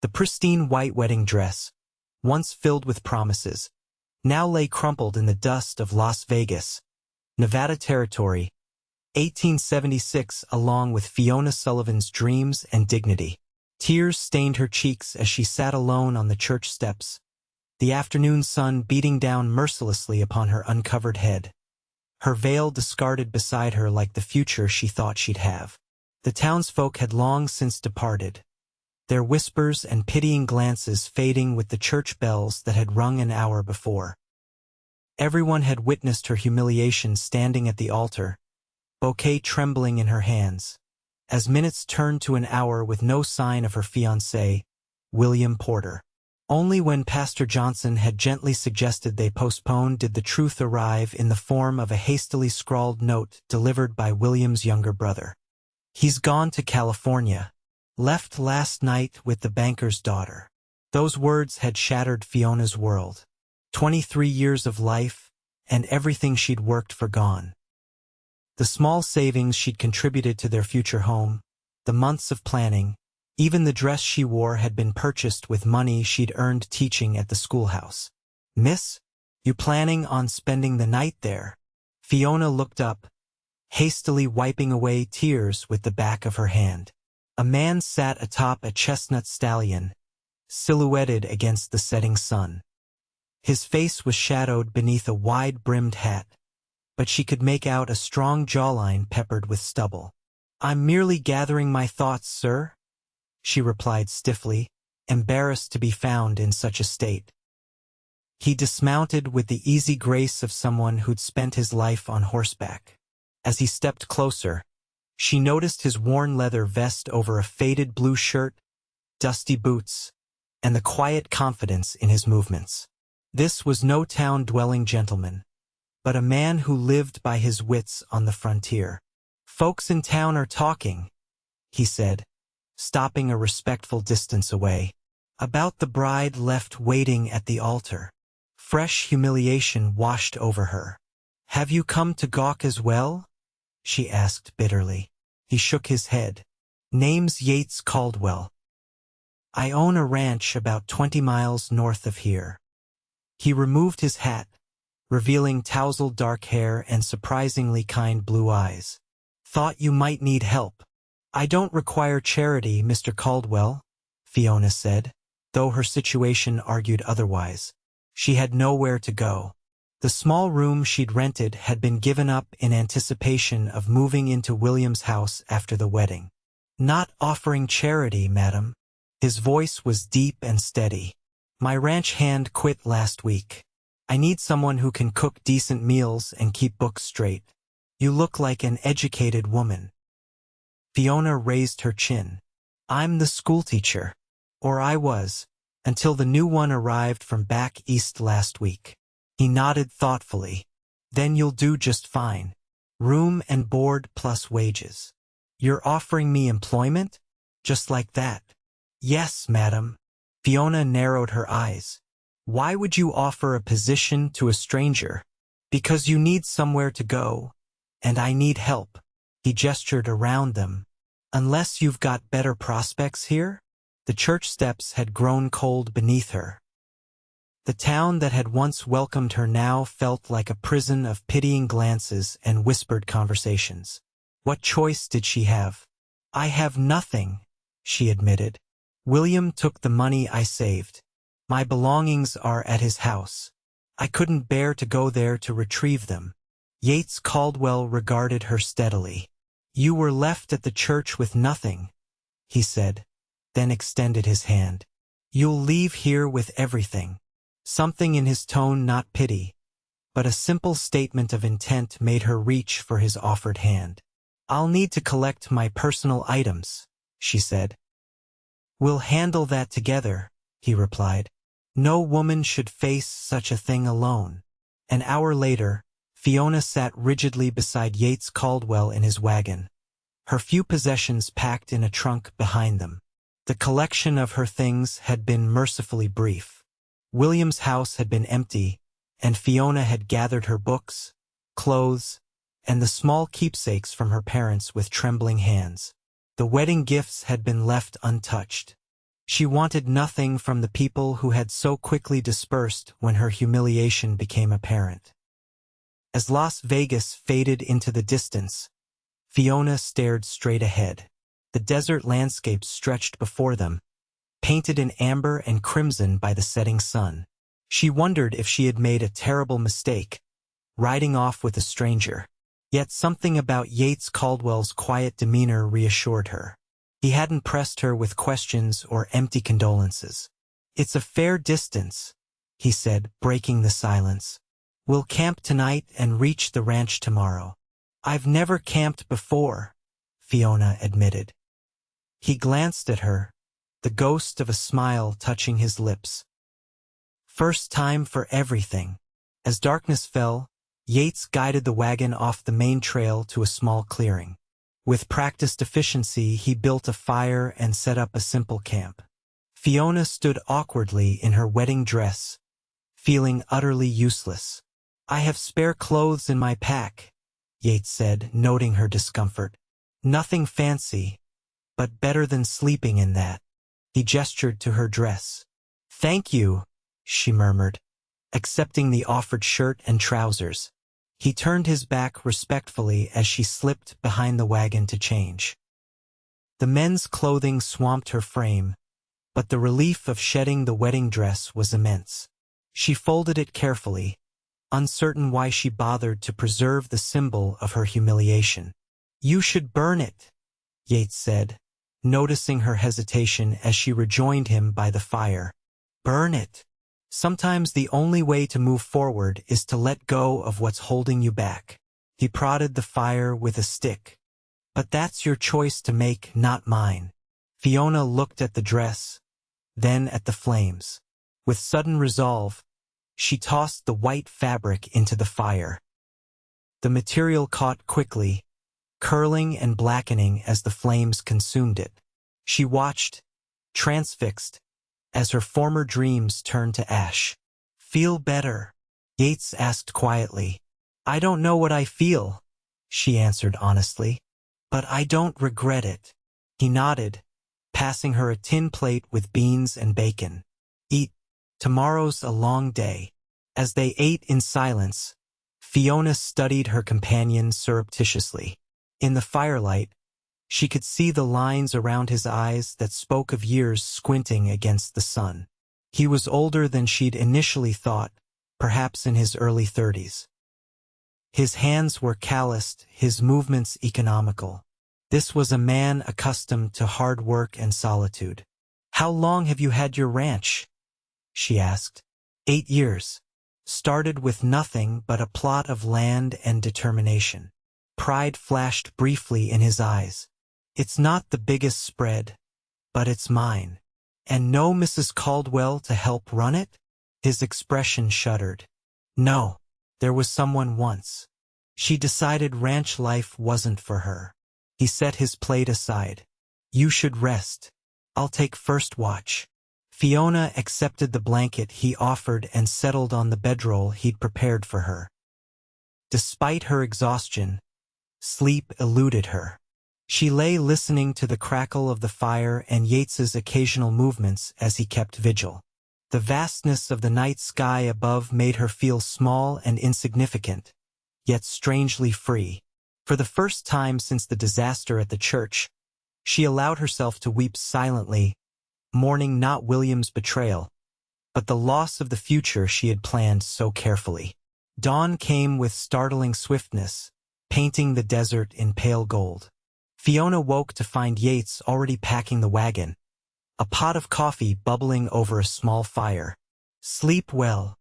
The pristine white wedding dress, once filled with promises, now lay crumpled in the dust of Las Vegas, Nevada territory, 1876, along with Fiona Sullivan's dreams and dignity. Tears stained her cheeks as she sat alone on the church steps, the afternoon sun beating down mercilessly upon her uncovered head, her veil discarded beside her like the future she thought she'd have. The townsfolk had long since departed, their whispers and pitying glances fading with the church bells that had rung an hour before. Everyone had witnessed her humiliation standing at the altar, bouquet trembling in her hands, as minutes turned to an hour with no sign of her fiancé, William Porter. Only when Pastor Johnson had gently suggested they postpone did the truth arrive in the form of a hastily scrawled note delivered by William's younger brother. "He's gone to California. Left last night with the banker's daughter." Those words had shattered Fiona's world. 23 years of life, and everything she'd worked for gone. The small savings she'd contributed to their future home, the months of planning, even the dress she wore had been purchased with money she'd earned teaching at the schoolhouse. "Miss, you planning on spending the night there?" Fiona looked up, hastily wiping away tears with the back of her hand. A man sat atop a chestnut stallion, silhouetted against the setting sun. His face was shadowed beneath a wide-brimmed hat, but she could make out a strong jawline peppered with stubble. "I'm merely gathering my thoughts, sir," she replied stiffly, embarrassed to be found in such a state. He dismounted with the easy grace of someone who'd spent his life on horseback. As he stepped closer, she noticed his worn leather vest over a faded blue shirt, dusty boots, and the quiet confidence in his movements. This was no town-dwelling gentleman, but a man who lived by his wits on the frontier. "Folks in town are talking," he said, stopping a respectful distance away, "about the bride left waiting at the altar." Fresh humiliation washed over her. "Have you come to gawk as well?" she asked bitterly. He shook his head. "Name's Yates Caldwell. I own a ranch about 20 miles north of here." He removed his hat, revealing tousled dark hair and surprisingly kind blue eyes. "Thought you might need help." "I don't require charity, Mr. Caldwell," Fiona said, though her situation argued otherwise. She had nowhere to go. The small room she'd rented had been given up in anticipation of moving into William's house after the wedding. "Not offering charity, madam." His voice was deep and steady. "My ranch hand quit last week. I need someone who can cook decent meals and keep books straight. You look like an educated woman." Fiona raised her chin. "I'm the schoolteacher. Or I was, until the new one arrived from back east last week." He nodded thoughtfully. "Then you'll do just fine. Room and board plus wages." "You're offering me employment? Just like that?" "Yes, madam." Fiona narrowed her eyes. "Why would you offer a position to a stranger?" "Because you need somewhere to go, and I need help." He gestured around them. "Unless you've got better prospects here?" The church steps had grown cold beneath her. The town that had once welcomed her now felt like a prison of pitying glances and whispered conversations. What choice did she have? "I have nothing," she admitted. "William took the money I saved. My belongings are at his house. I couldn't bear to go there to retrieve them." Yates Caldwell regarded her steadily. "You were left at the church with nothing," he said, then extended his hand. "You'll leave here with everything." Something in his tone, not pity, but a simple statement of intent, made her reach for his offered hand. "I'll need to collect my personal items," she said. "We'll handle that together," he replied. "No woman should face such a thing alone." An hour later, Fiona sat rigidly beside Yates Caldwell in his wagon, her few possessions packed in a trunk behind them. The collection of her things had been mercifully brief. William's house had been empty, and Fiona had gathered her books, clothes, and the small keepsakes from her parents with trembling hands. The wedding gifts had been left untouched. She wanted nothing from the people who had so quickly dispersed when her humiliation became apparent. As Las Vegas faded into the distance, Fiona stared straight ahead. The desert landscape stretched before them, painted in amber and crimson by the setting sun. She wondered if she had made a terrible mistake, riding off with a stranger. Yet something about Yates Caldwell's quiet demeanor reassured her. He hadn't pressed her with questions or empty condolences. "It's a fair distance," he said, breaking the silence. "We'll camp tonight and reach the ranch tomorrow." "I've never camped before," Fiona admitted. He glanced at her, the ghost of a smile touching his lips. "First time for everything." As darkness fell, Yates guided the wagon off the main trail to a small clearing. With practiced efficiency, he built a fire and set up a simple camp. Fiona stood awkwardly in her wedding dress, feeling utterly useless. "I have spare clothes in my pack," Yates said, noting her discomfort. "Nothing fancy, but better than sleeping in that." He gestured to her dress. "Thank you," she murmured, accepting the offered shirt and trousers. He turned his back respectfully as she slipped behind the wagon to change. The men's clothing swamped her frame, but the relief of shedding the wedding dress was immense. She folded it carefully, uncertain why she bothered to preserve the symbol of her humiliation. "You should burn it," Yates said, noticing her hesitation as she rejoined him by the fire. "Burn it. Sometimes the only way to move forward is to let go of what's holding you back." He prodded the fire with a stick. "But that's your choice to make, not mine." Fiona looked at the dress, then at the flames. With sudden resolve, she tossed the white fabric into the fire. The material caught quickly, curling and blackening as the flames consumed it. She watched, transfixed, as her former dreams turned to ash. "Feel better?" Yates asked quietly. "I don't know what I feel," she answered honestly. "But I don't regret it." He nodded, passing her a tin plate with beans and bacon. "Eat. Tomorrow's a long day." As they ate in silence, Fiona studied her companion surreptitiously. In the firelight, she could see the lines around his eyes that spoke of years squinting against the sun. He was older than she'd initially thought, perhaps in his early 30s. His hands were calloused, his movements economical. This was a man accustomed to hard work and solitude. "How long have you had your ranch?" she asked. 8 years. Started with nothing but a plot of land and determination. Pride flashed briefly in his eyes. "It's not the biggest spread, but it's mine." "And no Mrs. Caldwell to help run it?" His expression shuddered. "No, there was someone once. She decided ranch life wasn't for her." He set his plate aside. "You should rest. I'll take first watch." Fiona accepted the blanket he offered and settled on the bedroll he'd prepared for her. Despite her exhaustion, sleep eluded her. She lay listening to the crackle of the fire and Yates's occasional movements as he kept vigil. The vastness of the night sky above made her feel small and insignificant, yet strangely free. For the first time since the disaster at the church, she allowed herself to weep silently, mourning not William's betrayal, but the loss of the future she had planned so carefully. Dawn came with startling swiftness, painting the desert in pale gold. Fiona woke to find Yates already packing the wagon, a pot of coffee bubbling over a small fire. "Sleep well?"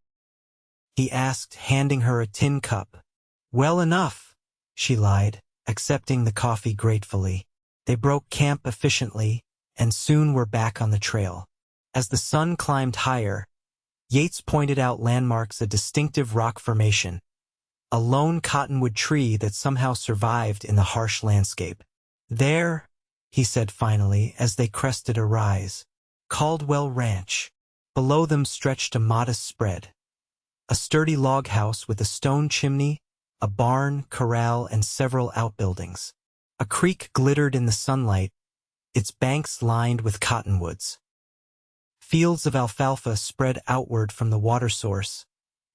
he asked, handing her a tin cup. "Well enough," she lied, accepting the coffee gratefully. They broke camp efficiently, and soon were back on the trail. As the sun climbed higher, Yates pointed out landmarks, a distinctive rock formation, a lone cottonwood tree that somehow survived in the harsh landscape. "There," he said finally as they crested a rise. "Caldwell Ranch." Below them stretched a modest spread, a sturdy log house with a stone chimney, a barn, corral, and several outbuildings. A creek glittered in the sunlight, its banks lined with cottonwoods. Fields of alfalfa spread outward from the water source,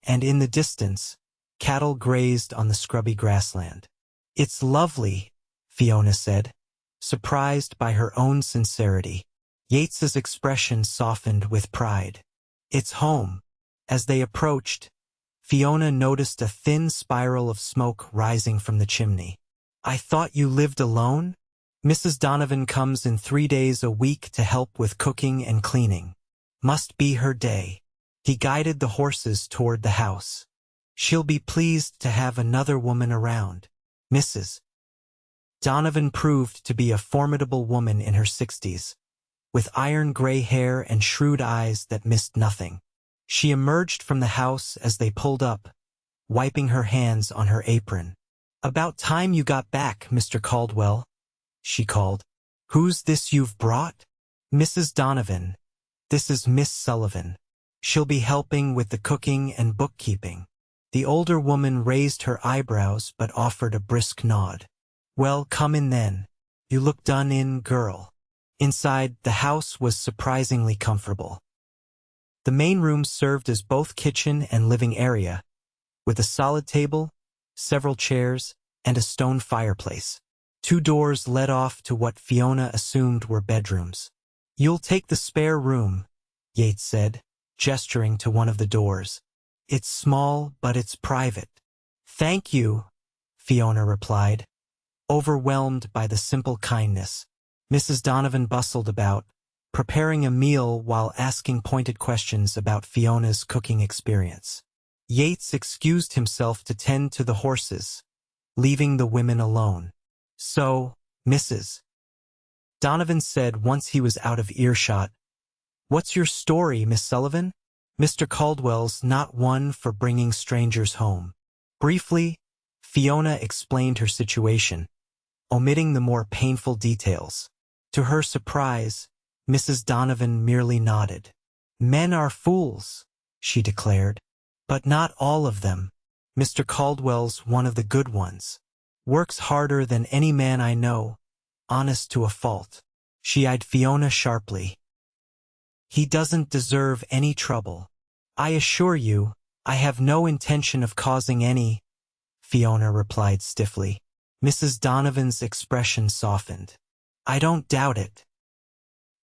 and in the distance, cattle grazed on the scrubby grassland. "It's lovely," Fiona said, surprised by her own sincerity. Yates's expression softened with pride. "It's home." As they approached, Fiona noticed a thin spiral of smoke rising from the chimney. "I thought you lived alone?" "Mrs. Donovan comes in 3 days a week to help with cooking and cleaning. Must be her day." He guided the horses toward the house. "She'll be pleased to have another woman around." Mrs. Donovan proved to be a formidable woman in her 60s, with iron-gray hair and shrewd eyes that missed nothing. She emerged from the house as they pulled up, wiping her hands on her apron. "About time you got back, Mr. Caldwell," she called. "Who's this you've brought?" "Mrs. Donovan. This is Miss Sullivan. She'll be helping with the cooking and bookkeeping." The older woman raised her eyebrows but offered a brisk nod. "Well, come in then. You look done in, girl." Inside, the house was surprisingly comfortable. The main room served as both kitchen and living area, with a solid table, several chairs, and a stone fireplace. 2 doors led off to what Fiona assumed were bedrooms. "You'll take the spare room," Yates said, gesturing to one of the doors. "It's small, but it's private." "Thank you," Fiona replied, overwhelmed by the simple kindness. Mrs. Donovan bustled about, preparing a meal while asking pointed questions about Fiona's cooking experience. Yates excused himself to tend to the horses, leaving the women alone. "So, Mrs. Donovan said once he was out of earshot, "What's your story, Miss Sullivan? Mr. Caldwell's not one for bringing strangers home." Briefly, Fiona explained her situation, omitting the more painful details. To her surprise, Mrs. Donovan merely nodded. "Men are fools," she declared. "But not all of them. Mr. Caldwell's one of the good ones. Works harder than any man I know, honest to a fault." She eyed Fiona sharply. "He doesn't deserve any trouble." "I assure you, I have no intention of causing any," Fiona replied stiffly. Mrs. Donovan's expression softened. "I don't doubt it.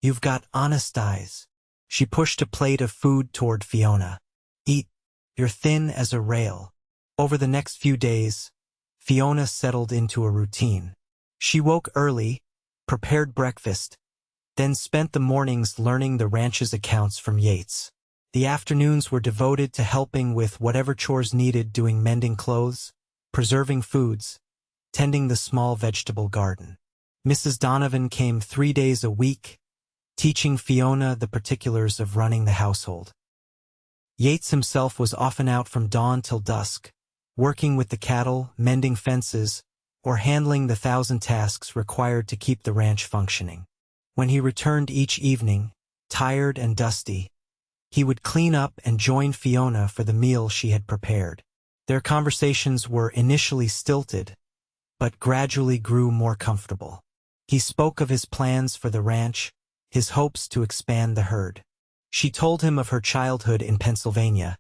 You've got honest eyes." She pushed a plate of food toward Fiona. "Eat. You're thin as a rail." Over the next few days, Fiona settled into a routine. She woke early, prepared breakfast, then spent the mornings learning the ranch's accounts from Yates. The afternoons were devoted to helping with whatever chores needed, doing mending clothes, preserving foods, tending the small vegetable garden. Mrs. Donovan came 3 days a week, teaching Fiona the particulars of running the household. Yates himself was often out from dawn till dusk, working with the cattle, mending fences, or handling the 1,000 tasks required to keep the ranch functioning. When he returned each evening, tired and dusty, he would clean up and join Fiona for the meal she had prepared. Their conversations were initially stilted, but gradually grew more comfortable. He spoke of his plans for the ranch, his hopes to expand the herd. She told him of her childhood in Pennsylvania,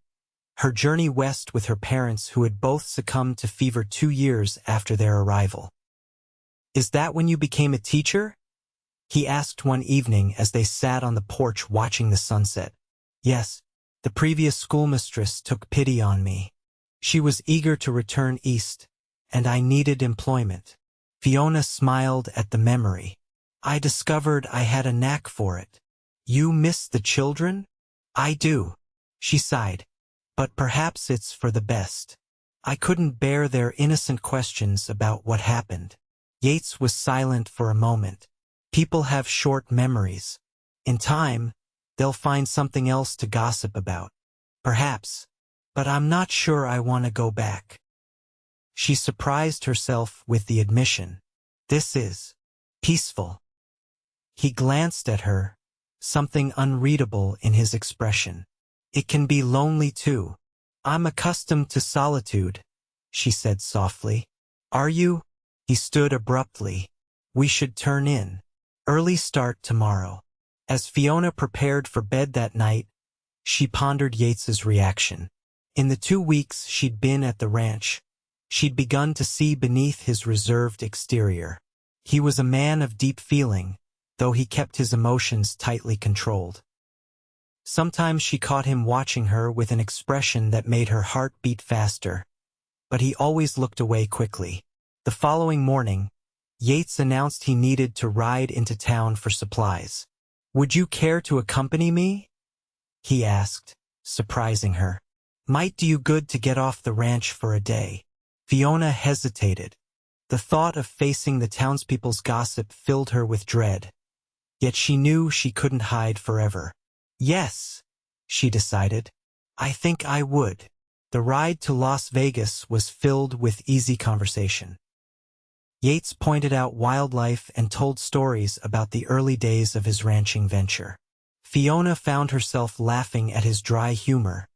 her journey west with her parents who had both succumbed to fever 2 years after their arrival. "Is that when you became a teacher?" he asked one evening as they sat on the porch watching the sunset. "Yes, the previous schoolmistress took pity on me. She was eager to return east, and I needed employment." Fiona smiled at the memory. "I discovered I had a knack for it." "You miss the children?" "I do," she sighed. "But perhaps it's for the best. I couldn't bear their innocent questions about what happened." Yates was silent for a moment. People have short memories. In time, they'll find something else to gossip about. Perhaps. But I'm not sure I want to go back. She surprised herself with the admission. "This is peaceful." He glanced at her, something unreadable in his expression. "It can be lonely too." "I'm accustomed to solitude," she said softly. "Are you?" He stood abruptly. "We should turn in. Early start tomorrow." As Fiona prepared for bed that night, she pondered Yates's reaction. In the 2 weeks she'd been at the ranch, she'd begun to see beneath his reserved exterior. He was a man of deep feeling, though he kept his emotions tightly controlled. Sometimes she caught him watching her with an expression that made her heart beat faster, but he always looked away quickly. The following morning, Yates announced he needed to ride into town for supplies. "Would you care to accompany me?" he asked, surprising her. "Might do you good to get off the ranch for a day." Fiona hesitated. The thought of facing the townspeople's gossip filled her with dread, yet she knew she couldn't hide forever. "Yes," she decided. "I think I would." The ride to Las Vegas was filled with easy conversation. Yates pointed out wildlife and told stories about the early days of his ranching venture. Fiona found herself laughing at his dry humor,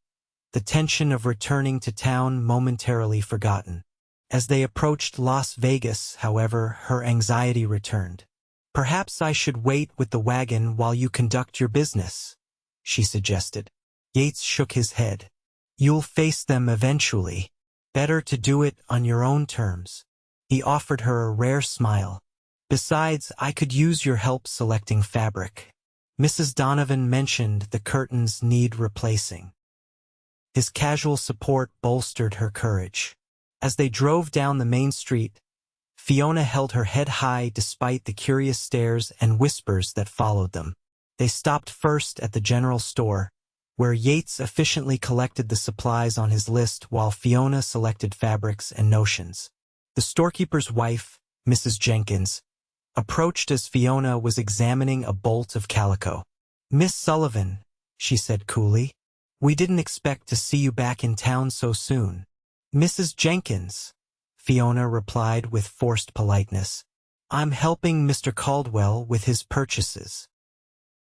the tension of returning to town momentarily forgotten. As they approached Las Vegas, however, her anxiety returned. "Perhaps I should wait with the wagon while you conduct your business," she suggested. Yates shook his head. "You'll face them eventually. Better to do it on your own terms." He offered her a rare smile. "Besides, I could use your help selecting fabric. Mrs. Donovan mentioned the curtains need replacing." His casual support bolstered her courage. As they drove down the main street, Fiona held her head high despite the curious stares and whispers that followed them. They stopped first at the general store, where Yates efficiently collected the supplies on his list while Fiona selected fabrics and notions. The storekeeper's wife, Mrs. Jenkins, approached as Fiona was examining a bolt of calico. "Miss Sullivan," she said coolly, "we didn't expect to see you back in town so soon." "Mrs. Jenkins," Fiona replied with forced politeness. "I'm helping Mr. Caldwell with his purchases."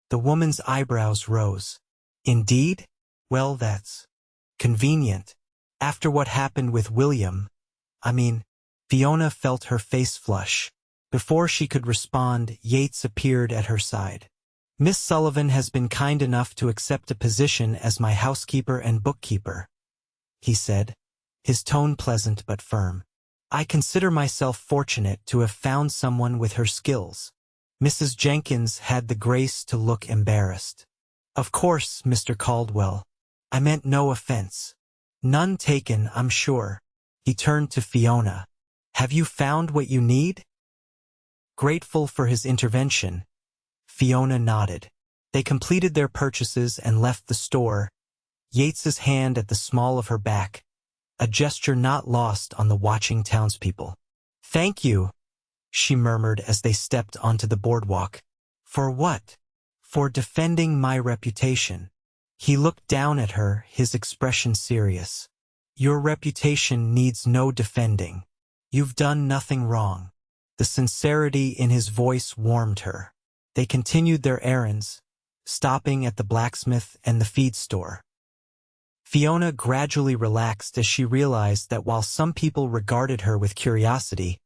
The woman's eyebrows rose. "Indeed? Well, that's convenient. After what happened with William, Fiona felt her face flush. Before she could respond, Yates appeared at her side. "Miss Sullivan has been kind enough to accept a position as my housekeeper and bookkeeper," he said, his tone pleasant but firm. "I consider myself fortunate to have found someone with her skills." Mrs. Jenkins had the grace to look embarrassed. "Of course, Mr. Caldwell. I meant no offense." "None taken, I'm sure." He turned to Fiona. "Have you found what you need?" Grateful for his intervention, Fiona nodded. They completed their purchases and left the store, Yates's hand at the small of her back, a gesture not lost on the watching townspeople. "Thank you," she murmured as they stepped onto the boardwalk. "For what?" "For defending my reputation." He looked down at her, his expression serious. "Your reputation needs no defending. You've done nothing wrong." The sincerity in his voice warmed her. They continued their errands, stopping at the blacksmith and the feed store. Fiona gradually relaxed as she realized that while some people regarded her with curiosity,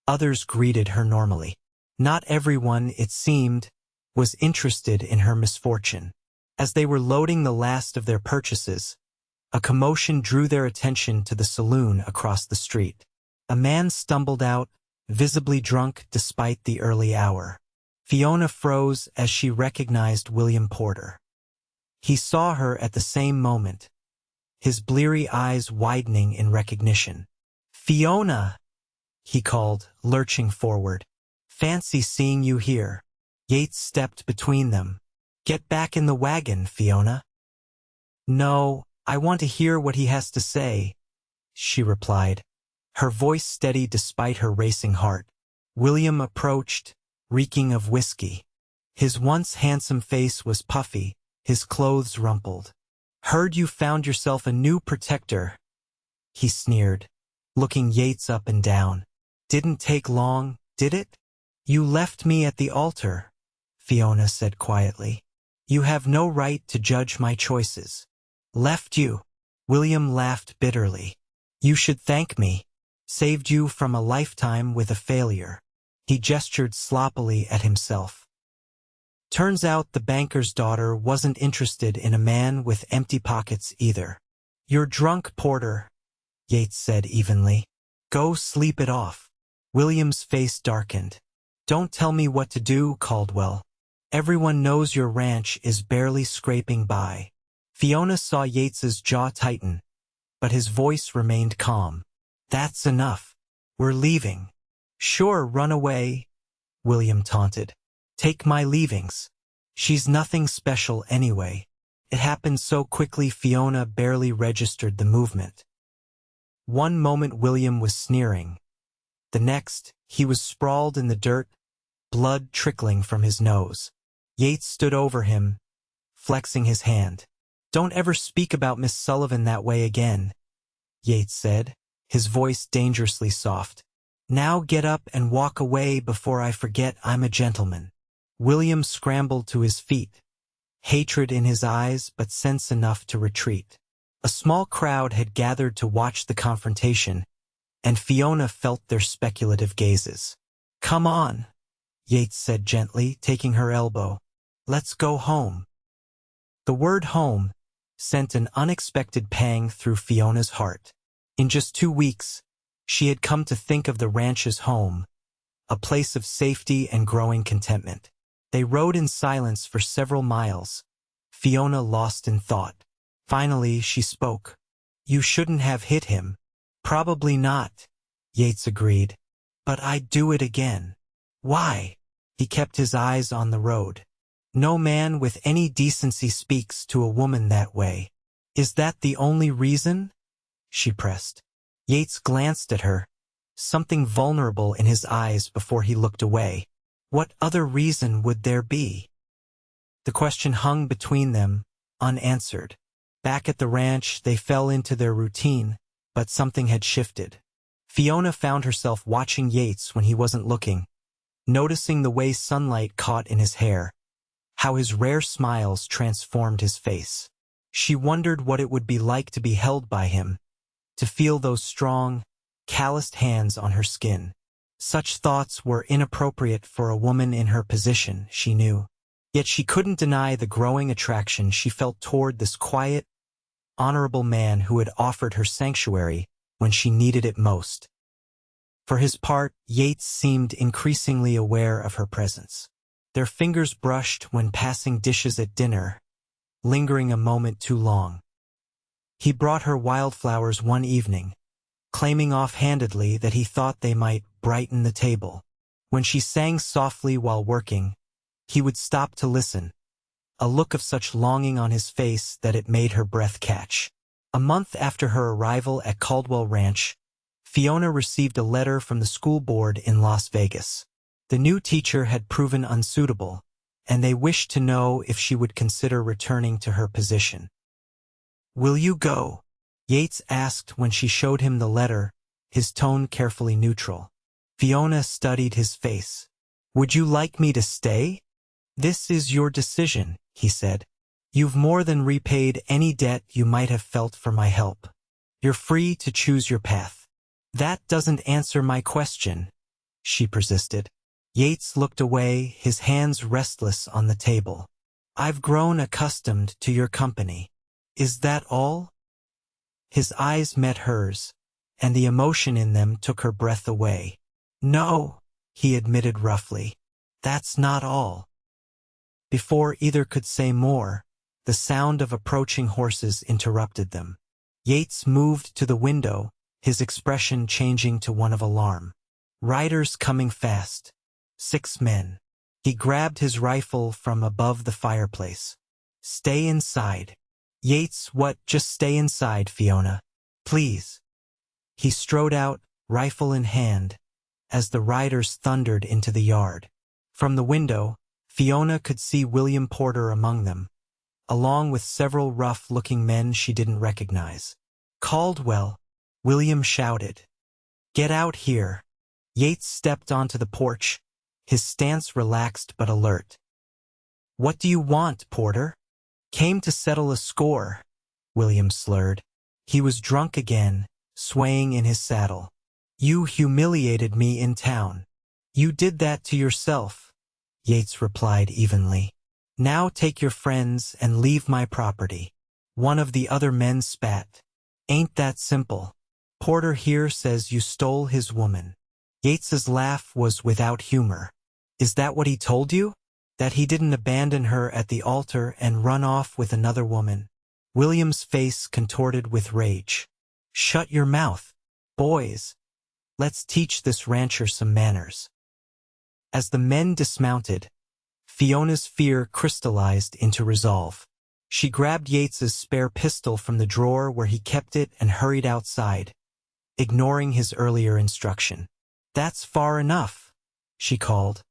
others greeted her normally. Not everyone, it seemed, was interested in her misfortune. As they were loading the last of their purchases, a commotion drew their attention to the saloon across the street. A man stumbled out, visibly drunk despite the early hour. Fiona froze as she recognized William Porter. He saw her at the same moment, his bleary eyes widening in recognition. "Fiona!" he called, lurching forward. "Fancy seeing you here." Yates stepped between them. "Get back in the wagon, Fiona." "No, I want to hear what he has to say," she replied, her voice steady despite her racing heart. William approached, reeking of whiskey. His once handsome face was puffy, his clothes rumpled. "Heard you found yourself a new protector," he sneered, looking Yates up and down. "Didn't take long, did it?" "You left me at the altar," Fiona said quietly. "You have no right to judge my choices." "Left you?" William laughed bitterly. "You should thank me. Saved you from a lifetime with a failure." He gestured sloppily at himself. Turns out the banker's daughter wasn't interested in a man with empty pockets either. "You're drunk, Porter," Yates said evenly. "Go sleep it off." William's face darkened. "Don't tell me what to do, Caldwell. Everyone knows your ranch is barely scraping by." Fiona saw Yates's jaw tighten, but his voice remained calm. "That's enough. We're leaving." "Sure, run away," William taunted. "Take my leavings. She's nothing special anyway." It happened so quickly Fiona barely registered the movement. One moment William was sneering. The next, he was sprawled in the dirt, blood trickling from his nose. Yates stood over him, flexing his hand. "Don't ever speak about Miss Sullivan that way again," Yates said, his voice dangerously soft. "Now get up and walk away before I forget I'm a gentleman." William scrambled to his feet, hatred in his eyes but sense enough to retreat. A small crowd had gathered to watch the confrontation, and Fiona felt their speculative gazes. "Come on," Yates said gently, taking her elbow. "Let's go home." The word home sent an unexpected pang through Fiona's heart. In just 2 weeks, she had come to think of the ranch as home, a place of safety and growing contentment. They rode in silence for several miles, Fiona lost in thought. Finally, she spoke. "You shouldn't have hit him." "Probably not," Yates agreed. "But I'd do it again." "Why?" He kept his eyes on the road. "No man with any decency speaks to a woman that way." "Is that the only reason?" she pressed. Yates glanced at her, something vulnerable in his eyes before he looked away. What other reason would there be? The question hung between them, unanswered. Back at the ranch, they fell into their routine, but something had shifted. Fiona found herself watching Yates when he wasn't looking, noticing the way sunlight caught in his hair, how his rare smiles transformed his face. She wondered what it would be like to be held by him, to feel those strong, calloused hands on her skin. Such thoughts were inappropriate for a woman in her position, she knew. Yet she couldn't deny the growing attraction she felt toward this quiet, honorable man who had offered her sanctuary when she needed it most. For his part, Yates seemed increasingly aware of her presence. Their fingers brushed when passing dishes at dinner, lingering a moment too long. He brought her wildflowers one evening, claiming offhandedly that he thought they might brighten the table. When she sang softly while working, he would stop to listen, a look of such longing on his face that it made her breath catch. A month after her arrival at Caldwell Ranch, Fiona received a letter from the school board in Las Vegas. The new teacher had proven unsuitable, and they wished to know if she would consider returning to her position. "Will you go?" Yates asked when she showed him the letter, his tone carefully neutral. Fiona studied his face. "Would you like me to stay?" "This is your decision," he said. "You've more than repaid any debt you might have felt for my help. You're free to choose your path." "That doesn't answer my question," she persisted. Yates looked away, his hands restless on the table. "I've grown accustomed to your company. Is that all?" His eyes met hers, and the emotion in them took her breath away. "No," he admitted roughly. "That's not all." Before either could say more, the sound of approaching horses interrupted them. Yates moved to the window, his expression changing to one of alarm. "Riders coming fast. 6 men." He grabbed his rifle from above the fireplace. "Stay inside." "Yates, what? Just stay inside, Fiona. Please." He strode out, rifle in hand, as the riders thundered into the yard. From the window, Fiona could see William Porter among them, along with several rough-looking men she didn't recognize. "Caldwell," William shouted. "Get out here." Yates stepped onto the porch, his stance relaxed but alert. "What do you want, Porter?" "Came to settle a score," William slurred. He was drunk again, swaying in his saddle. "You humiliated me in town." "You did that to yourself," Yates replied evenly. Now take your friends and leave my property. One of the other men spat. Ain't that simple? Porter here says you stole his woman. Yates's laugh was without humor. Is that what he told you? That he didn't abandon her at the altar and run off with another woman? William's face contorted with rage. Shut your mouth. Boys, let's teach this rancher some manners. As the men dismounted, Fiona's fear crystallized into resolve. She grabbed Yates's spare pistol from the drawer where he kept it and hurried outside, ignoring his earlier instruction. That's far enough, she called,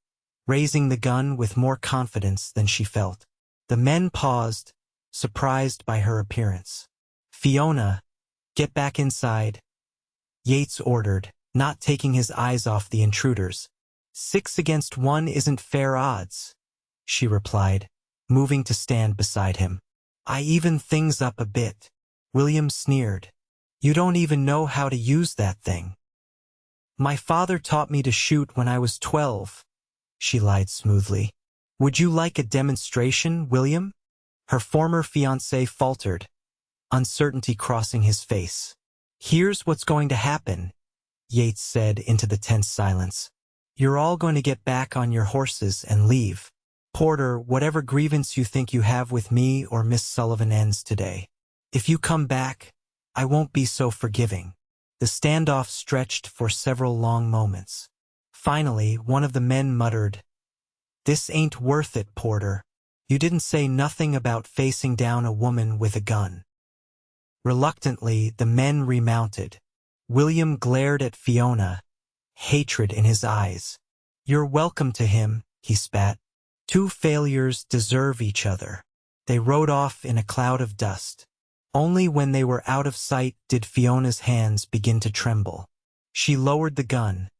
raising the gun with more confidence than she felt. The men paused, surprised by her appearance. Fiona, get back inside, Yates ordered, not taking his eyes off the intruders. 6 against 1 isn't fair odds, she replied, moving to stand beside him. I even things up a bit. William sneered. You don't even know how to use that thing. My father taught me to shoot when I was 12, she lied smoothly. Would you like a demonstration, William? Her former fiancé faltered, uncertainty crossing his face. Here's what's going to happen, Yates said into the tense silence. You're all going to get back on your horses and leave. Porter, whatever grievance you think you have with me or Miss Sullivan ends today. If you come back, I won't be so forgiving. The standoff stretched for several long moments. Finally, one of the men muttered, This ain't worth it, Porter. You didn't say nothing about facing down a woman with a gun. Reluctantly, the men remounted. William glared at Fiona, hatred in his eyes. You're welcome to him, he spat. 2 failures deserve each other. They rode off in a cloud of dust. Only when they were out of sight did Fiona's hands begin to tremble. She lowered the gun,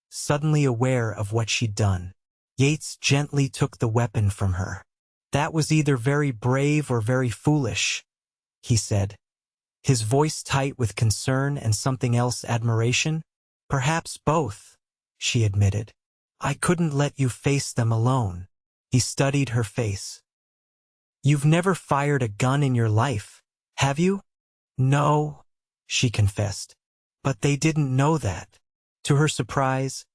suddenly aware of what she'd done. Yates gently took the weapon from her. That was either very brave or very foolish, he said, his voice tight with concern and something else admiration. Perhaps both, she admitted. I couldn't let you face them alone. He studied her face. You've never fired a gun in your life, have you? No, she confessed. But they didn't know that. To her surprise,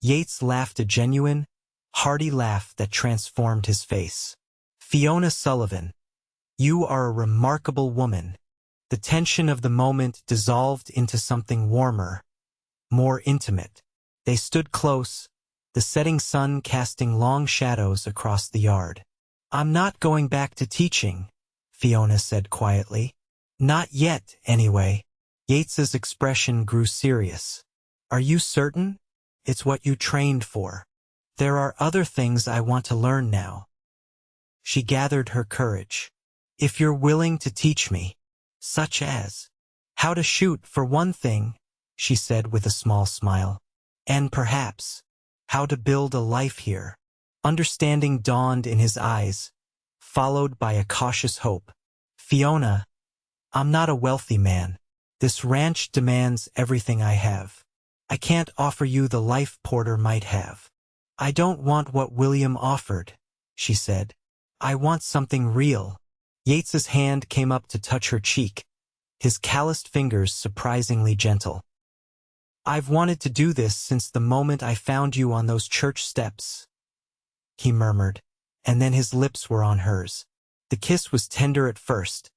Yates laughed a genuine, hearty laugh that transformed his face. Fiona Sullivan, you are a remarkable woman. The tension of the moment dissolved into something warmer, more intimate. They stood close, the setting sun casting long shadows across the yard. I'm not going back to teaching, Fiona said quietly. Not yet, anyway. Yates's expression grew serious. Are you certain? It's what you trained for. There are other things I want to learn now. She gathered her courage. If you're willing to teach me, such as how to shoot for one thing, she said with a small smile, and perhaps how to build a life here. Understanding dawned in his eyes, followed by a cautious hope. Fiona, I'm not a wealthy man. This ranch demands everything I have. I can't offer you the life Porter might have. I don't want what William offered, she said. I want something real. Yates's hand came up to touch her cheek, his calloused fingers surprisingly gentle. I've wanted to do this since the moment I found you on those church steps, he murmured, and then his lips were on hers. The kiss was tender at first,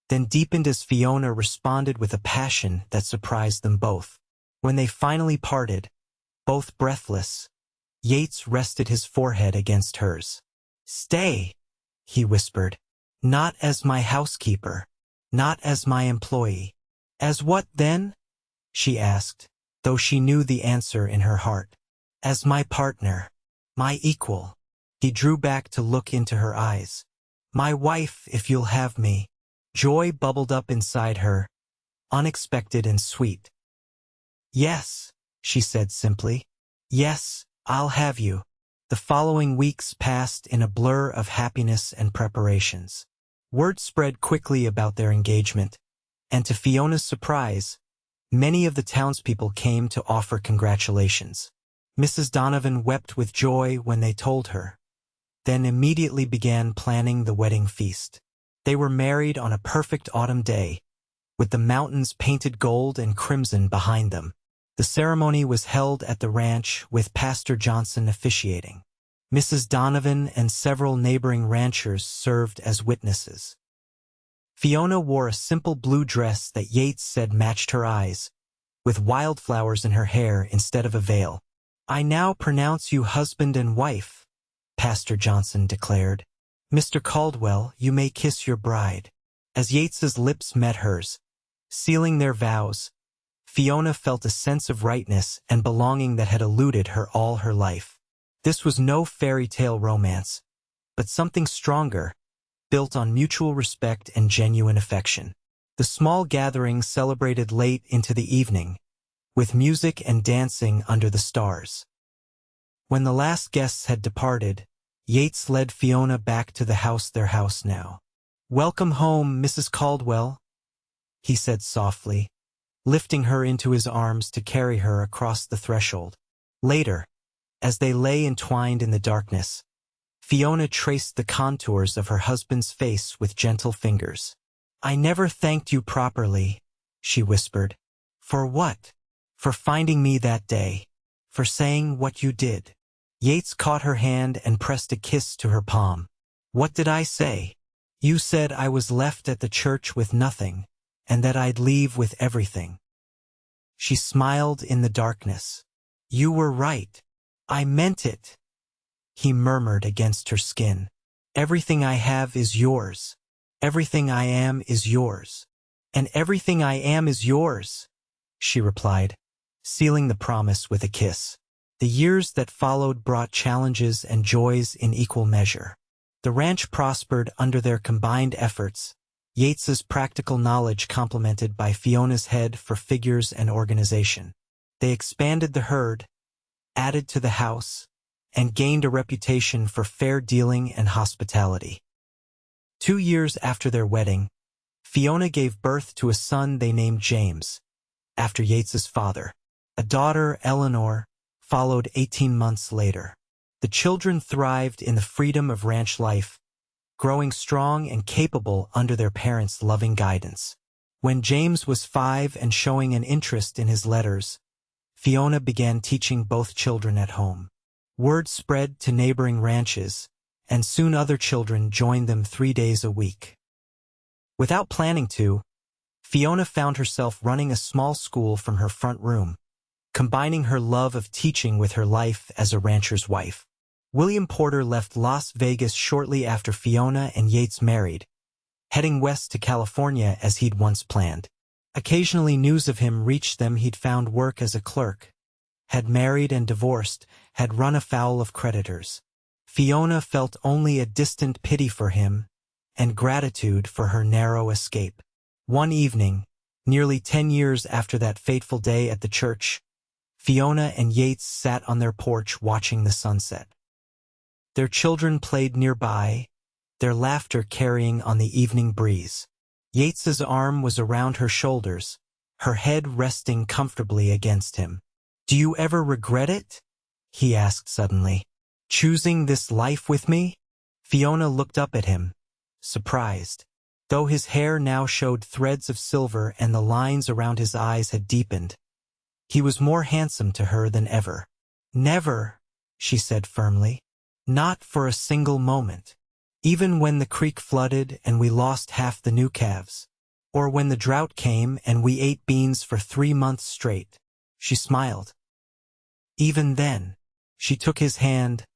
then deepened as Fiona responded with a passion that surprised them both. When they finally parted, both breathless, Yates rested his forehead against hers. Stay, he whispered. Not as my housekeeper, not as my employee. As what then? She asked, though she knew the answer in her heart. As my partner, my equal. He drew back to look into her eyes. My wife, if you'll have me. Joy bubbled up inside her, unexpected and sweet. Yes, she said simply. Yes, I'll have you. The following weeks passed in a blur of happiness and preparations. Word spread quickly about their engagement, and to Fiona's surprise, many of the townspeople came to offer congratulations. Mrs. Donovan wept with joy when they told her. then immediately began planning the wedding feast. They were married on a perfect autumn day, with the mountains painted gold and crimson behind them. The ceremony was held at the ranch with Pastor Johnson officiating. Mrs. Donovan and several neighboring ranchers served as witnesses. Fiona wore a simple blue dress that Yates said matched her eyes, with wildflowers in her hair instead of a veil. "I now pronounce you husband and wife," Pastor Johnson declared. "Mr. Caldwell, you may kiss your bride." As Yates's lips met hers, sealing their vows, Fiona felt a sense of rightness and belonging that had eluded her all her life. This was no fairy tale romance, but something stronger, built on mutual respect and genuine affection. The small gathering celebrated late into the evening, with music and dancing under the stars. When the last guests had departed, Yates led Fiona back to the house, their house now. "Welcome home, Mrs. Caldwell," he said softly, lifting her into his arms to carry her across the threshold. Later, as they lay entwined in the darkness, Fiona traced the contours of her husband's face with gentle fingers. "I never thanked you properly," she whispered. "For what?" "For finding me that day. For saying what you did." Yates caught her hand and pressed a kiss to her palm. "What did I say?" "You said I was left at the church with nothing, and that I'd leave with everything." She smiled in the darkness. "You were right. I meant it," he murmured against her skin. "Everything I have is yours. Everything I am is yours. And everything I am is yours," she replied, sealing the promise with a kiss. The years that followed brought challenges and joys in equal measure. The ranch prospered under their combined efforts, Yates's practical knowledge complemented by Fiona's head for figures and organization. They expanded the herd, added to the house, and gained a reputation for fair dealing and hospitality. 2 years after their wedding, Fiona gave birth to a son they named James, after Yates's father. A daughter, Eleanor, followed 18 months later. The children thrived in the freedom of ranch life, growing strong and capable under their parents' loving guidance. When James was 5 and showing an interest in his letters, Fiona began teaching both children at home. Word spread to neighboring ranches, and soon other children joined them 3 days a week. Without planning to, Fiona found herself running a small school from her front room, combining her love of teaching with her life as a rancher's wife. William Porter left Las Vegas shortly after Fiona and Yates married, heading west to California as he'd once planned. Occasionally news of him reached them. He'd found work as a clerk, had married and divorced, had run afoul of creditors. Fiona felt only a distant pity for him and gratitude for her narrow escape. One evening, nearly 10 years after that fateful day at the church, Fiona and Yates sat on their porch watching the sunset. Their children played nearby, their laughter carrying on the evening breeze. Yates's arm was around her shoulders, her head resting comfortably against him. "Do you ever regret it?" he asked suddenly. "Choosing this life with me?" Fiona looked up at him, surprised. Though his hair now showed threads of silver and the lines around his eyes had deepened, he was more handsome to her than ever. "Never," she said firmly. "Not for a single moment. Even when the creek flooded and we lost half the new calves. Or when the drought came and we ate beans for 3 months straight." She smiled. "Even then," she took his hand,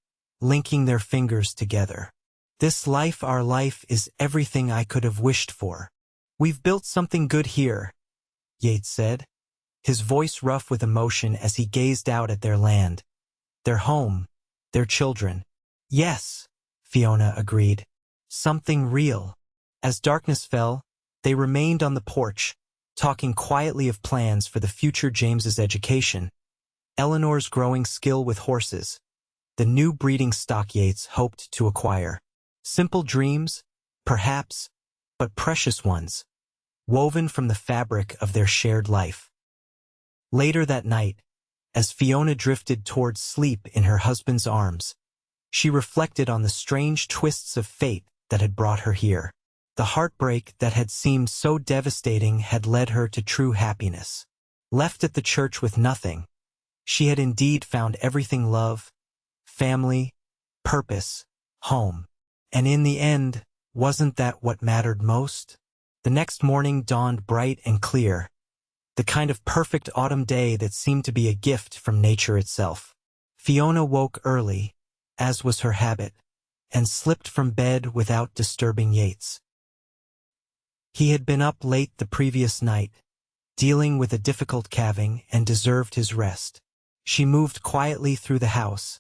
linking their fingers together. "This life, our life, is everything I could have wished for. We've built something good here," Yates said, his voice rough with emotion as he gazed out at their land, their home, their children. "Yes," Fiona agreed. "Something real." As darkness fell, they remained on the porch, talking quietly of plans for the future, James's education, Eleanor's growing skill with horses, the new breeding stock Yates hoped to acquire. Simple dreams, perhaps, but precious ones, woven from the fabric of their shared life. Later that night, as Fiona drifted towards sleep in her husband's arms, She reflected on the strange twists of fate that had brought her here. The heartbreak that had seemed so devastating had led her to true happiness. Left at the church with nothing, she had indeed found everything: love, family, purpose, home. And in the end, wasn't that what mattered most? The next morning dawned bright and clear, the kind of perfect autumn day that seemed to be a gift from nature itself. Fiona woke early, as was her habit, and slipped from bed without disturbing Yates. He had been up late the previous night, dealing with a difficult calving, and deserved his rest. She moved quietly through the house,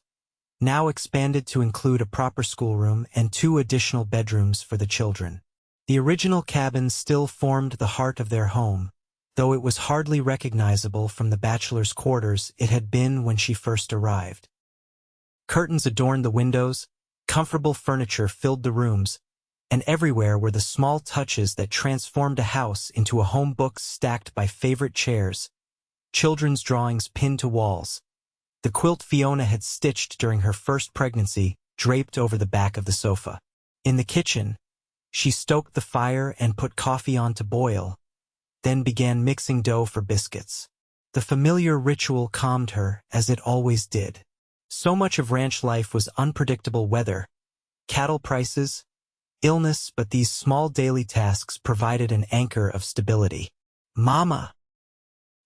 now expanded to include a proper schoolroom and 2 additional bedrooms for the children. The original cabin still formed the heart of their home, though it was hardly recognizable from the bachelor's quarters it had been when she first arrived. Curtains adorned the windows, comfortable furniture filled the rooms, and everywhere were the small touches that transformed a house into a home: books stacked by favorite chairs, children's drawings pinned to walls, the quilt Fiona had stitched during her first pregnancy draped over the back of the sofa. In the kitchen, she stoked the fire and put coffee on to boil, then began mixing dough for biscuits. The familiar ritual calmed her, as it always did. So much of ranch life was unpredictable: weather, cattle prices, illness, but these small daily tasks provided an anchor of stability. "Mama!"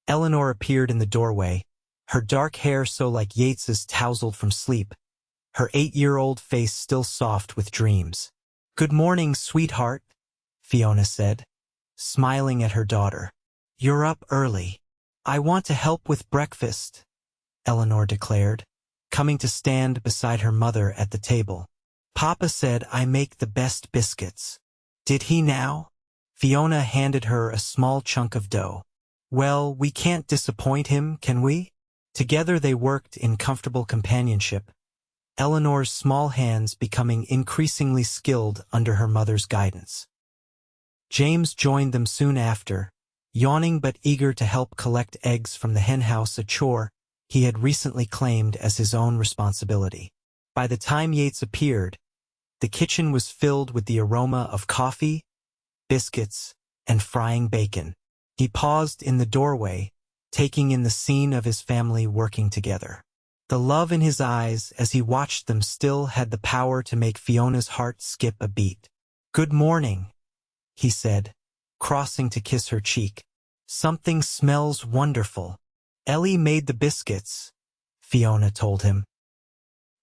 Eleanor appeared in the doorway, her dark hair so like Yates's tousled from sleep, her 8-year-old face still soft with dreams. "Good morning, sweetheart," Fiona said, smiling at her daughter. "You're up early." "I want to help with breakfast," Eleanor declared, coming to stand beside her mother at the table. "Papa said I make the best biscuits." "Did he now?" Fiona handed her a small chunk of dough. "Well, we can't disappoint him, can we?" Together they worked in comfortable companionship, Eleanor's small hands becoming increasingly skilled under her mother's guidance. James joined them soon after, yawning but eager to help collect eggs from the henhouse, a chore he had recently claimed as his own responsibility. By the time Yates appeared, the kitchen was filled with the aroma of coffee, biscuits, and frying bacon. He paused in the doorway, taking in the scene of his family working together. The love in his eyes as he watched them still had the power to make Fiona's heart skip a beat. "Good morning," he said, crossing to kiss her cheek. "Something smells wonderful." "Ellie made the biscuits," Fiona told him.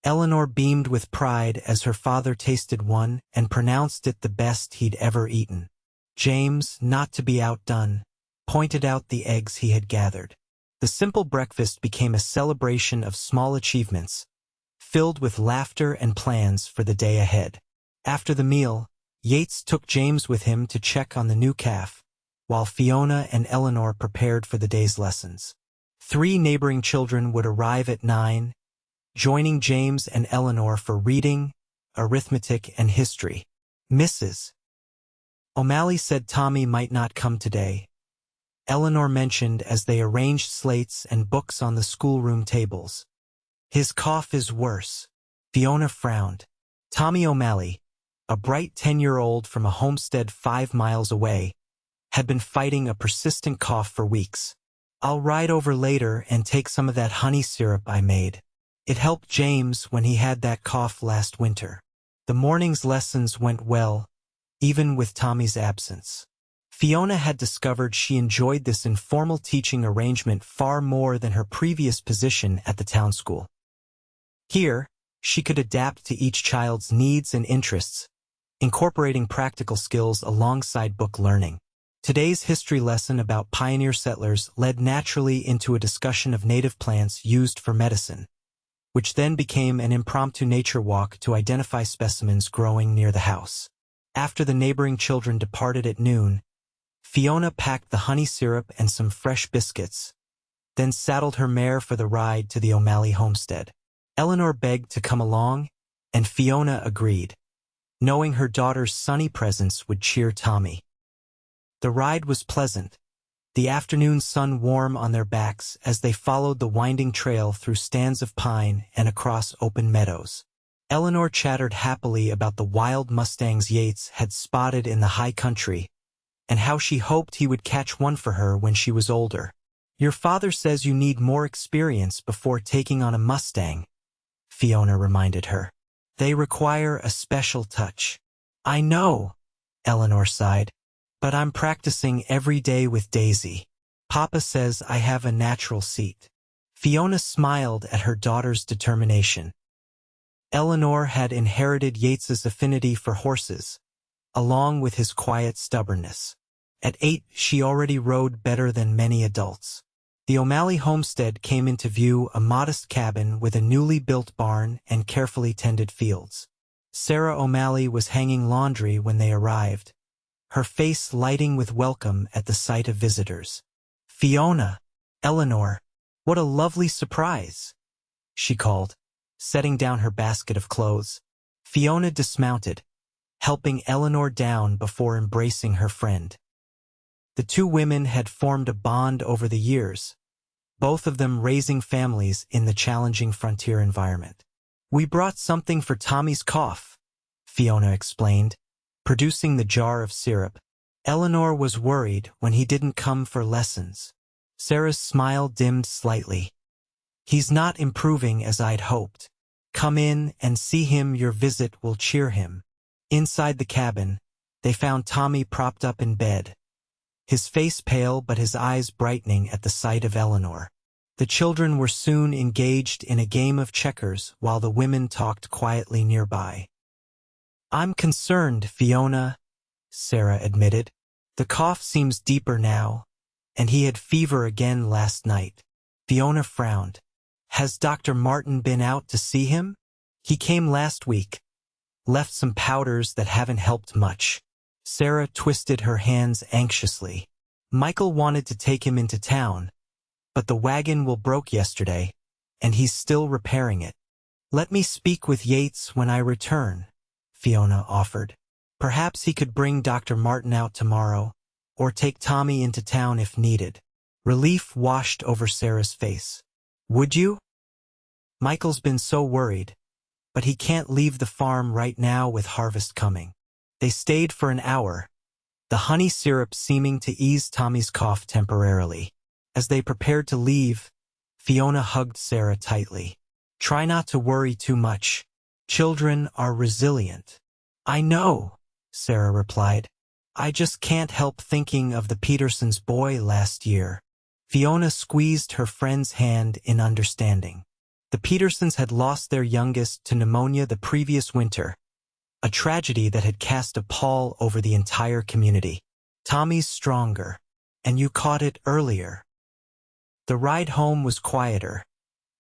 Eleanor beamed with pride as her father tasted one and pronounced it the best he'd ever eaten. James, not to be outdone, pointed out the eggs he had gathered. The simple breakfast became a celebration of small achievements, filled with laughter and plans for the day ahead. After the meal, Yates took James with him to check on the new calf, while Fiona and Eleanor prepared for the day's lessons. 3 neighboring children would arrive at 9, joining James and Eleanor for reading, arithmetic, and history. Mrs. O'Malley said Tommy might not come today, Eleanor mentioned as they arranged slates and books on the schoolroom tables. "His cough is worse." Fiona frowned. Tommy O'Malley, a bright 10-year-old from a homestead 5 miles away, had been fighting a persistent cough for weeks. "I'll ride over later and take some of that honey syrup I made. It helped James when he had that cough last winter." The morning's lessons went well, even with Tommy's absence. Fiona had discovered she enjoyed this informal teaching arrangement far more than her previous position at the town school. Here, she could adapt to each child's needs and interests, incorporating practical skills alongside book learning. Today's history lesson about pioneer settlers led naturally into a discussion of native plants used for medicine, which then became an impromptu nature walk to identify specimens growing near the house. After the neighboring children departed at noon, Fiona packed the honey syrup and some fresh biscuits, then saddled her mare for the ride to the O'Malley homestead. Eleanor begged to come along, and Fiona agreed, knowing her daughter's sunny presence would cheer Tommy. The ride was pleasant, the afternoon sun warm on their backs as they followed the winding trail through stands of pine and across open meadows. Eleanor chattered happily about the wild mustangs Yates had spotted in the high country, and how she hoped he would catch one for her when she was older. "Your father says you need more experience before taking on a Mustang," Fiona reminded her. "They require a special touch." "I know," Eleanor sighed, "but I'm practicing every day with Daisy. Papa says I have a natural seat." Fiona smiled at her daughter's determination. Eleanor had inherited Yates's affinity for horses, along with his quiet stubbornness. At 8, she already rode better than many adults. The O'Malley homestead came into view, a modest cabin with a newly built barn and carefully tended fields. Sarah O'Malley was hanging laundry when they arrived, her face lighting with welcome at the sight of visitors. "Fiona, Eleanor, what a lovely surprise," she called, setting down her basket of clothes. Fiona dismounted, helping Eleanor down before embracing her friend. The two women had formed a bond over the years, both of them raising families in the challenging frontier environment. "We brought something for Tommy's cough," Fiona explained, producing the jar of syrup. Eleanor was worried when he didn't come for lessons. Sarah's smile dimmed slightly. "He's not improving as I'd hoped. Come in and see him. Your visit will cheer him." Inside the cabin, they found Tommy propped up in bed, his face pale but his eyes brightening at the sight of Eleanor. The children were soon engaged in a game of checkers while the women talked quietly nearby. "I'm concerned, Fiona," Sarah admitted. "The cough seems deeper now, and he had fever again last night." Fiona frowned. "Has Dr. Martin been out to see him?" "He came last week. Left some powders that haven't helped much." Sarah twisted her hands anxiously. "Michael wanted to take him into town, but the wagon wheel broke yesterday, and he's still repairing it." "Let me speak with Yates when I return," Fiona offered. "Perhaps he could bring Dr. Martin out tomorrow, or take Tommy into town if needed." Relief washed over Sarah's face. "Would you?" "Michael's been so worried, but he can't leave the farm right now with harvest coming." They stayed for an hour, the honey syrup seeming to ease Tommy's cough temporarily. As they prepared to leave, Fiona hugged Sarah tightly. "Try not to worry too much. Children are resilient." "I know," Sarah replied. "I just can't help thinking of the Petersons' boy last year." Fiona squeezed her friend's hand in understanding. The Petersons had lost their youngest to pneumonia the previous winter, a tragedy that had cast a pall over the entire community. "Tommy's stronger, and you caught it earlier." The ride home was quieter,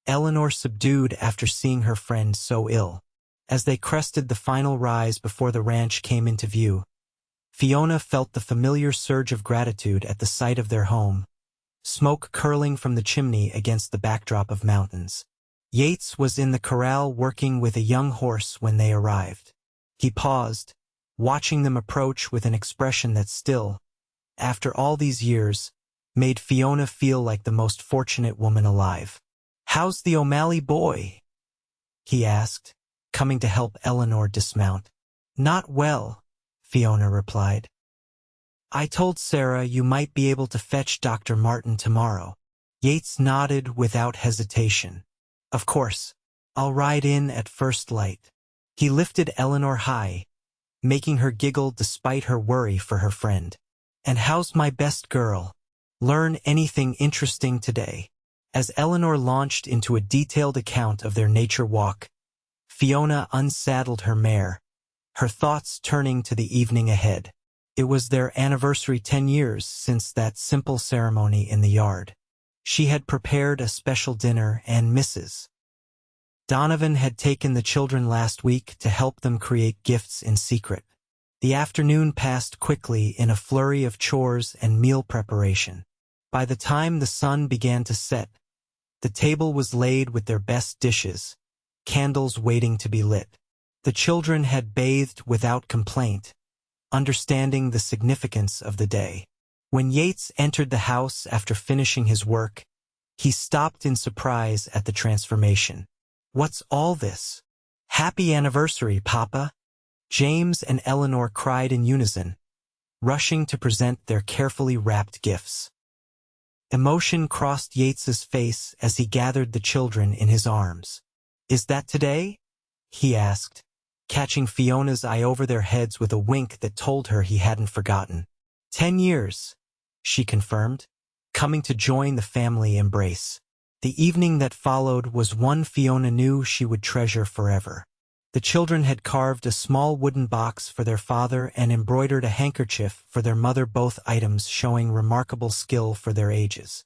Eleanor subdued after seeing her friend so ill. As they crested the final rise before the ranch came into view, Fiona felt the familiar surge of gratitude at the sight of their home, smoke curling from the chimney against the backdrop of mountains. Yates was in the corral working with a young horse when they arrived. He paused, watching them approach with an expression that still, after all these years, made Fiona feel like the most fortunate woman alive. "How's the O'Malley boy?" he asked, coming to help Eleanor dismount. "Not well," Fiona replied. "I told Sarah you might be able to fetch Dr. Martin tomorrow." Yates nodded without hesitation. "Of course, I'll ride in at first light." He lifted Eleanor high, making her giggle despite her worry for her friend. "And how's my best girl? Learn anything interesting today?" As Eleanor launched into a detailed account of their nature walk, Fiona unsaddled her mare, her thoughts turning to the evening ahead. It was their anniversary 10 years since that simple ceremony in the yard. She had prepared a special dinner, and Mrs. Donovan had taken the children last week to help them create gifts in secret. The afternoon passed quickly in a flurry of chores and meal preparation. By the time the sun began to set, the table was laid with their best dishes, candles waiting to be lit. The children had bathed without complaint, understanding the significance of the day. When Yates entered the house after finishing his work, he stopped in surprise at the transformation. "What's all this? "Happy anniversary, Papa!" James and Eleanor cried in unison, rushing to present their carefully wrapped gifts. Emotion crossed Yates's face as he gathered the children in his arms. "Is that today?" he asked, catching Fiona's eye over their heads with a wink that told her he hadn't forgotten. 10 years, she confirmed, coming to join the family embrace. The evening that followed was one Fiona knew she would treasure forever. The children had carved a small wooden box for their father and embroidered a handkerchief for their mother, both items showing remarkable skill for their ages.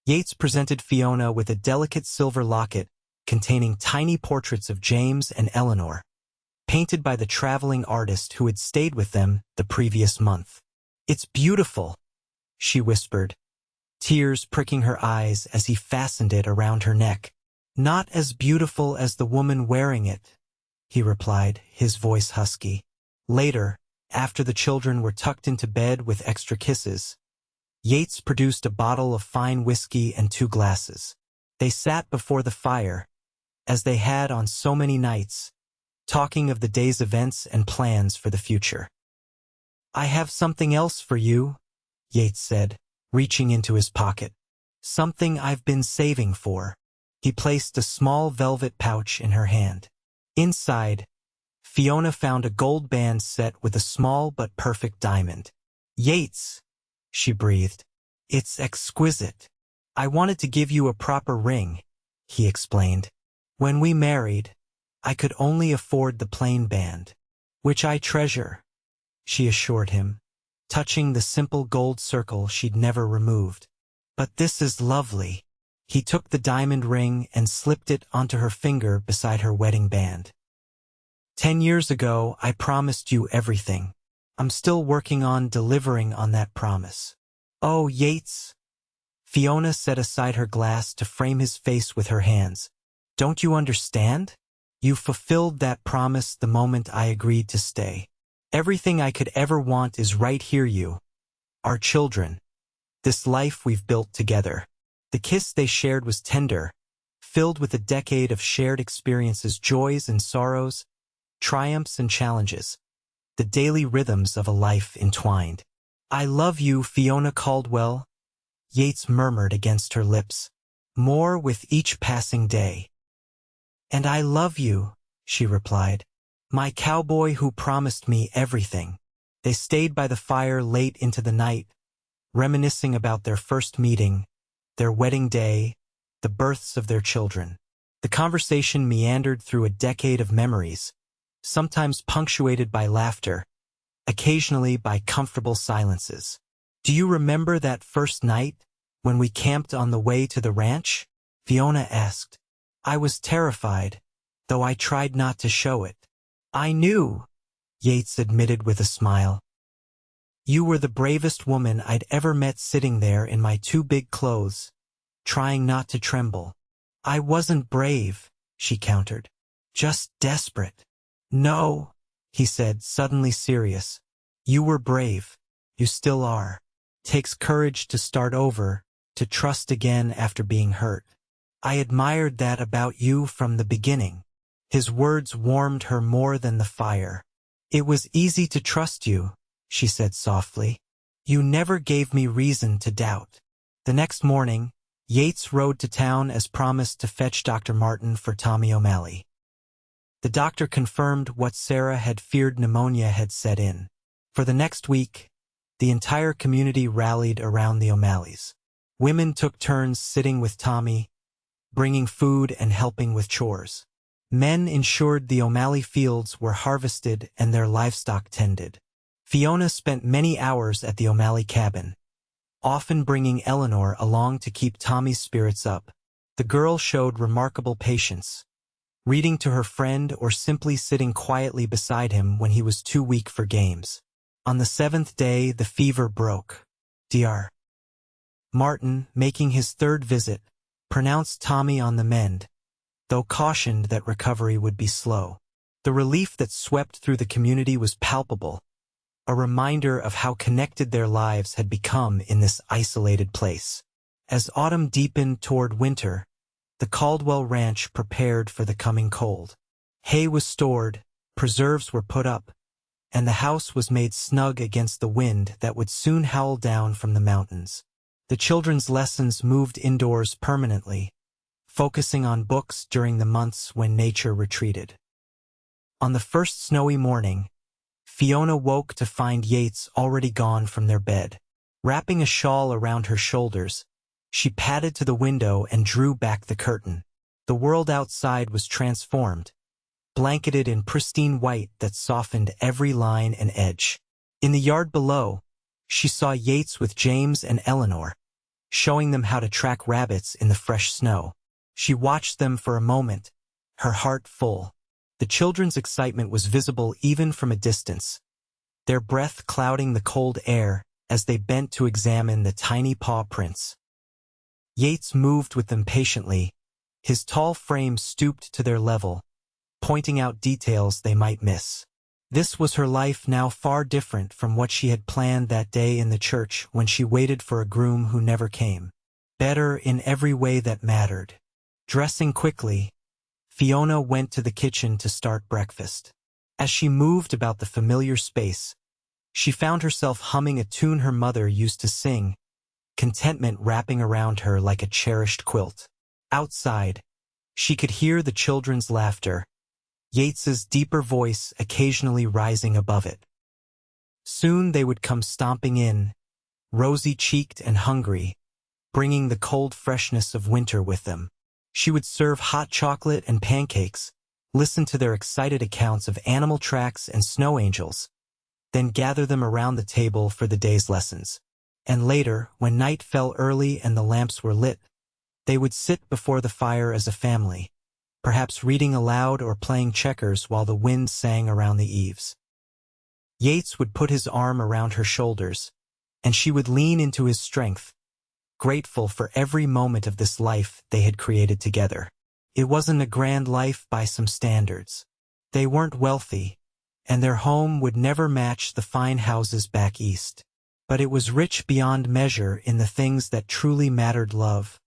Yates presented Fiona with a delicate silver locket containing tiny portraits of James and Eleanor, painted by the traveling artist who had stayed with them the previous month. "It's beautiful," she whispered, tears pricking her eyes as he fastened it around her neck. "Not as beautiful as the woman wearing it," he replied, his voice husky. Later, after the children were tucked into bed with extra kisses, Yates produced a bottle of fine whiskey and 2 glasses. They sat before the fire, as they had on so many nights, talking of the day's events and plans for the future. "I have something else for you," Yates said, reaching into his pocket. "Something I've been saving for." He placed a small velvet pouch in her hand. Inside, Fiona found a gold band set with a small but perfect diamond. "Yates," she breathed, "it's exquisite. I wanted to give you a proper ring," he explained. "When we married, I could only afford the plain band, which I treasure," she assured him, touching the simple gold circle she'd never removed. "But this is lovely." He took the diamond ring and slipped it onto her finger beside her wedding band. 10 years ago, I promised you everything. I'm still working on delivering on that promise." "Oh, Yates." Fiona set aside her glass to frame his face with her hands. "Don't you understand? You fulfilled that promise the moment I agreed to stay. Everything I could ever want is right here, you, our children, this life we've built together." The kiss they shared was tender, filled with a decade of shared experiences, joys and sorrows, triumphs and challenges, the daily rhythms of a life entwined. "I love you, Fiona Caldwell," Yates murmured against her lips, "more with each passing day." "And I love you," she replied, "my cowboy who promised me everything." They stayed by the fire late into the night, reminiscing about their first meeting, their wedding day, the births of their children. The conversation meandered through a decade of memories, sometimes punctuated by laughter, occasionally by comfortable silences. "Do you remember that first night, when we camped on the way to the ranch?" Fiona asked. "I was terrified, though I tried not to show it." "I knew," Yates admitted with a smile. "You were the bravest woman I'd ever met, sitting there in my 2 big clothes, trying not to tremble." "I wasn't brave," she countered. "Just desperate." "No," he said, suddenly serious. "You were brave. You still are. Takes courage to start over, to trust again after being hurt. I admired that about you from the beginning." His words warmed her more than the fire. "It was easy to trust you," she said softly. "You never gave me reason to doubt." The next morning, Yates rode to town as promised to fetch Dr. Martin for Tommy O'Malley. The doctor confirmed what Sarah had feared: pneumonia had set in. For the next week, the entire community rallied around the O'Malleys. Women took turns sitting with Tommy, bringing food and helping with chores. Men ensured the O'Malley fields were harvested and their livestock tended. Fiona spent many hours at the O'Malley cabin, often bringing Eleanor along to keep Tommy's spirits up. The girl showed remarkable patience, reading to her friend or simply sitting quietly beside him when he was too weak for games. On the 7th day, the fever broke. Dr. Martin, making his 3rd visit, pronounced Tommy on the mend, though cautioned that recovery would be slow. The relief that swept through the community was palpable, a reminder of how connected their lives had become in this isolated place. As autumn deepened toward winter, the Caldwell ranch prepared for the coming cold. Hay was stored, preserves were put up, and the house was made snug against the wind that would soon howl down from the mountains. The children's lessons moved indoors permanently, focusing on books during the months when nature retreated. On the first snowy morning, Fiona woke to find Yates already gone from their bed. Wrapping a shawl around her shoulders, she padded to the window and drew back the curtain. The world outside was transformed, blanketed in pristine white that softened every line and edge. In the yard below, she saw Yates with James and Eleanor, showing them how to track rabbits in the fresh snow. She watched them for a moment, her heart full. The children's excitement was visible even from a distance, their breath clouding the cold air as they bent to examine the tiny paw prints. Yates moved with them patiently, his tall frame stooped to their level, pointing out details they might miss. This was her life now, far different from what she had planned that day in the church when she waited for a groom who never came. Better in every way that mattered. Dressing quickly, Fiona went to the kitchen to start breakfast. As she moved about the familiar space, she found herself humming a tune her mother used to sing, contentment wrapping around her like a cherished quilt. Outside, she could hear the children's laughter, Yates's deeper voice occasionally rising above it. Soon they would come stomping in, rosy-cheeked and hungry, bringing the cold freshness of winter with them. She would serve hot chocolate and pancakes, listen to their excited accounts of animal tracks and snow angels, then gather them around the table for the day's lessons. And later, when night fell early and the lamps were lit, they would sit before the fire as a family, perhaps reading aloud or playing checkers while the wind sang around the eaves. Yates would put his arm around her shoulders, and she would lean into his strength, grateful for every moment of this life they had created together. It wasn't a grand life by some standards. They weren't wealthy, and their home would never match the fine houses back east. But it was rich beyond measure in the things that truly mattered: love,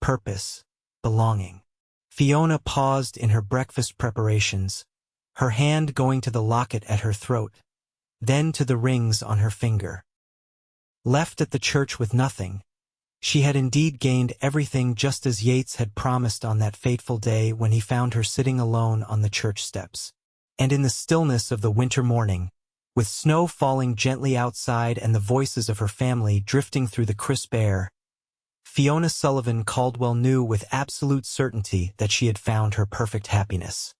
purpose, belonging. Fiona paused in her breakfast preparations, her hand going to the locket at her throat, then to the rings on her finger. Left at the church with nothing, she had indeed gained everything, just as Yates had promised on that fateful day when he found her sitting alone on the church steps. And in the stillness of the winter morning, with snow falling gently outside and the voices of her family drifting through the crisp air, Fiona Sullivan Caldwell knew with absolute certainty that she had found her perfect happiness.